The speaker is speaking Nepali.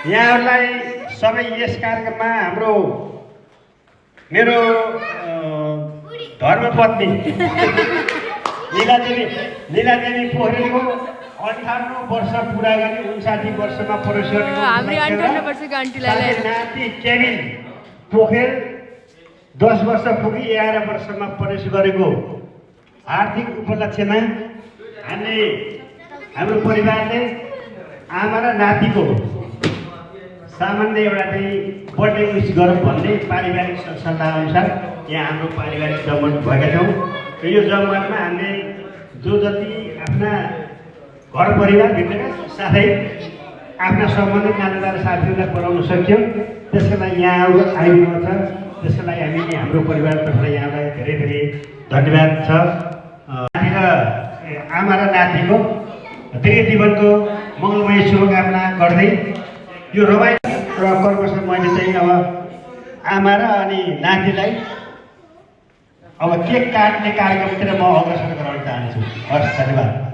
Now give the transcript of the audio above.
यहाँहरूलाई सबै यस कार्यक्रममा हाम्रो मेरो धर्मपत्नी लीलादेवी पोखरेलको 58 वर्ष पुरा गरी 59 वर्षमा प्रवेश गरेको नाति केविन पोखरेल 10 वर्ष पुगी 11 वर्षमा प्रवेश गरेको आर्थिक उपलक्ष्यमा हाम्रो परिवारले आमा र नातिको सामान्य एउटा चाहिँ बर्थडे विस गरौँ भन्ने पारिवारिक सल्लाह अनुसार यहाँ हाम्रो पारिवारिक जमघट भएका छौँ र यो जमघटमा हामीले जो जति आफ्ना घर परिवारभित्रका साथै आफ्ना सम्बन्धित नातेदार साथीहरूलाई बोलाउन सक्यौँ। त्यसको लागि यहाँ आइदिनु छ, त्यसको लागि हामीले हाम्रो परिवारतर्फबाट यहाँलाई धेरै धेरै धन्यवाद छ। आमा र नातिको धेरै जीवनको मङ्गलमय शुभकामना गर्दै यो रमाइलो र कर्मश मैले चाहिँ अब आमा र अनि नातिलाई अब केक काट्ने कार्यक्रमतिर म अग्रसर गराउन चाहन्छु। हस्, धन्यवाद।